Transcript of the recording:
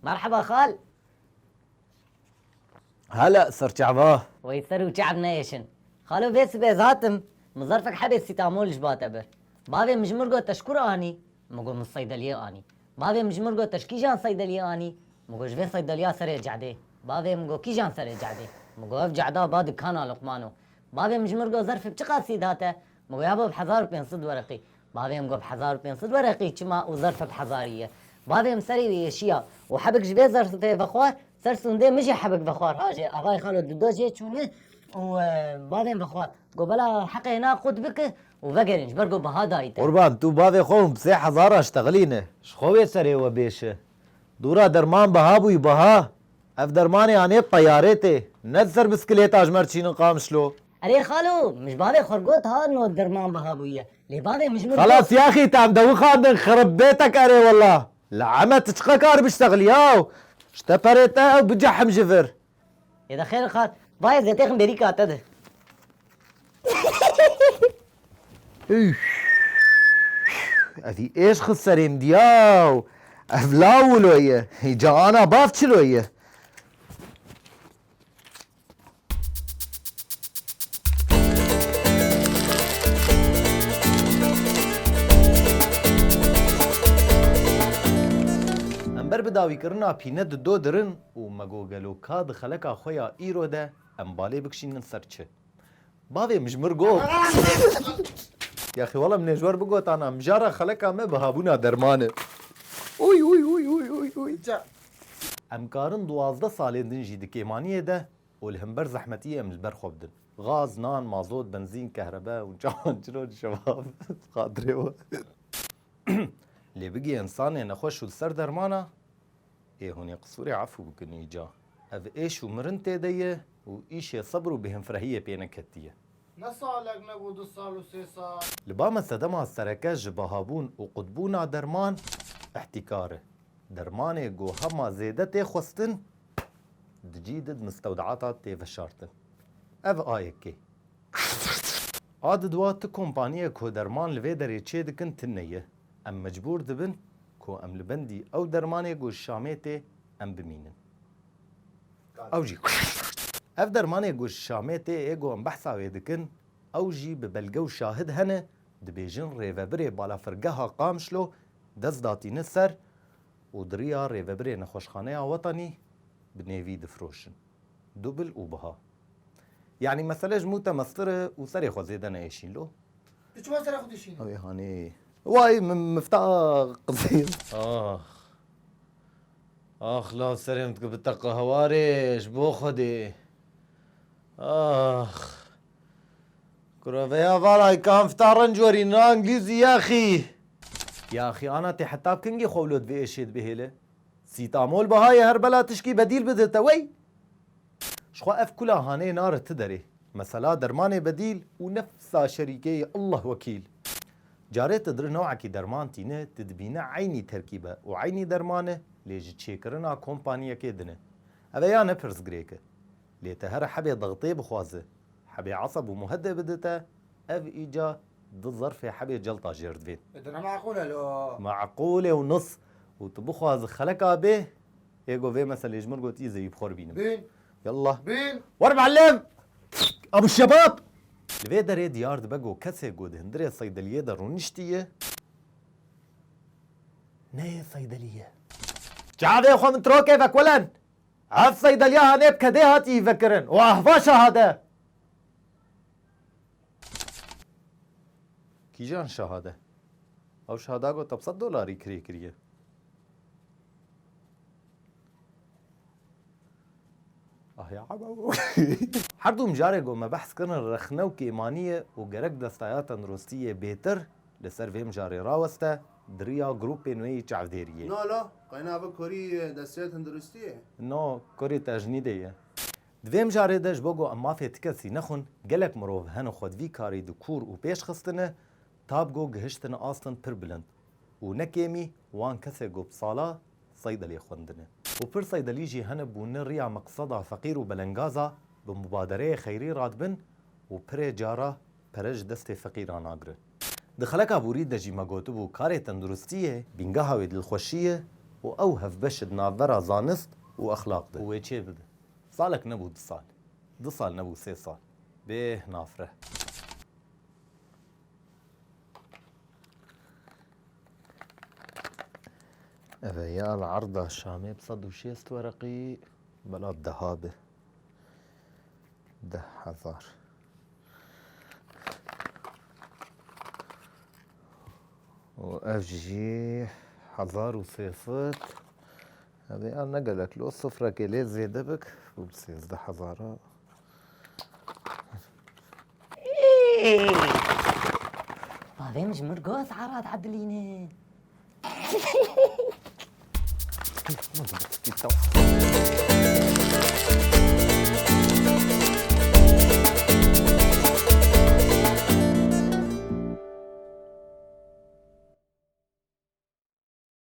مرحبا خال. هلا سر شعباه ويسرو شعب نايشن خالو بيس بيزاتم مظرفك حبي ستامول جبات ابر بابي مجمرقو تشكر اني مقو من الصيدليه اني بابي مجمرقو تشكي جان صيدليه اني مقو جبين صيدليه سري جعدي بابي مقو كي جان سري جعدي مقو اف جعدا باد كان لقمانو بابي مجمرقو ظرف بچقا سيداته مقو يابا بحزار بين صد ورقي بابي مقو بحزار بين صد ورقي كما وظرف بحزاريه بابي مسري ويشيا وحبك جبي ظرف بخوار سرسونده مش حبك بخوار هاجي اغاي خالو دودوجي چونه وبعدين بخوار قبلا حقي هنا قد بك وفقرنج برقو بهذا ايتا قربان تو بابي خوم بسي حزارة اشتغلينه شخوي سري وبيشه دورا درمان بها بها اف درماني اني طيارتي نزر بسكليت اجمر تشين قامشلو اري خالو مش بابي خرقوت ها انه الدرمان بهابويه لي بابي مش خلاص يا اخي تعم دوخان خرب بيتك اري والله لعمت تشقكار بيشتغل ياو اشتبريته وبجحم جفر اذا خير خال باي زيتيخ امريكا تده هذي ايش خسرين دياو افلاولويه جانا بافتشلويه امبر بداوي كرنا بيند دو درن ومگو گلو كاد خلقا خويا ايرو ده امبالي بكشين سرچه بابي مجمرگو يا اخي والله من جوار بقوت انا مجارة خلقا ما بهابونا درمانه اوي اوي اوي اوي اوي اوي امكارن 12 سالين دن جي دكيمانيه ده والهمبر زحمتيه من البر خوبدن غاز نان مازوت بنزين كهرباء وجان جنود شباب قادروا اللي بقي انسان نخوش السر درمانه ايه هوني قصوري عفو بكن يجا اف ايش ومرن تيديه وايش صبروا بهم فرهيه بينك هتيه نصالك نبو 2 سال و3 سال لباما سدما السركاج جبهابون وقطبونا درمان احتكاره درمانه جو هما زيدته خستن دجيدد مستودعاتات تيفشارتن اف ايكي عاد دوات كومبانيه كو درمان لفيدري تشيدكن تنيه ام مجبور دبن كو ام لبندي او درمانه جو الشاميتي ام بمينن او جي اف درمانه جو الشاميتي ايجو ام بحثا ويدكن او جي ببلقو شاهد هنه دبيجن ريفابري بالا فرقها قامشلو دزداتي نسر ودريا ريفابري نخوشخانه وطني بنيفي دفروشن دوبل وبها يعني مثلا جموتا مسطره وسري خو زيدنا ايشين له ايش ما سرقت شيء اوي هاني واي مفتاح قصير اخ لا سرمتك بالتقى هواريش بو خدي كرافيا فالاي كان فتارن جورينا انجليزي يا اخي انا تي حتى بكنجي خولود في ايشيد بهيله سيتامول بهاي هربلا تشكي بديل بدتا وي شخو اف كلها هاني نار تدري مثلا درماني بديل ونفسها شريكي الله وكيل جاري تدري نوعك درمان تينه تدبينا عيني تركيبه وعيني درمانه ليجي تشيكرنا كومبانيا كيدنه هذا نبرز جريكه ليتهر حبي ضغطي بخوازه حبي عصب ومهدئ بدته اف ايجا ضد ظرف حبي جلطه جيردفين انا معقوله لو معقوله ونص وتبخواز خلقها به يجو في مثلا يجمر قلت ايزي يبخور بينا بين يلا بين ور معلم ابو الشباب لفي دري ديارد بقو كسي قود هندري الصيدليه درونشتيه ناي صيدليه جعبي اخو من ترو كيفك ولن عف صيدليه هاني بكدي هاتي يفكرن واهفا شهاده كي جان شهاده او شهاده قو تبصد دولاري كري كريه يا عمو حردو مجاري قو ما بحث كرن رخنو كيمانيه وقرق دستايات روسيه بيتر لسر في مجاري راوسته دريا جروب نوي تعفديريه لا قينا بكوري دسيت هندرستيه نو كوري تجنيديه دویم جاره دش بگو اما فیت کسی نخون گلک مروف هنو خود وی کاری دو کور و پیش خستنه تاب گو گهشتنه آستن پر بلند و نکیمی وان کسی گو بصالا صيدلي خوندنه و پر صيدلي جي هنه بونه ريا مقصدا فقير و بلنگازا بمبادره خيري رادبن و پر جارا پرج دست فقيران آگره دخلك ابوري دجي مگوتو بو کار تندرستيه بینگاه و دلخوشيه وأوهف بشد نافرا زانست وأخلاق ده ويتشي بده صالك نبو دصال دصال نبو سي صال بيه نافرة أبيال عرضة شامي بصد وشيست ورقي بلاد دهابة ده حذار وأف جي حذار وصيفت هذه أنا نقلك لو صفرة كيلي زيادة بك وبسيز ده حذارة بابي مجمر قوس عراد عدليني كيف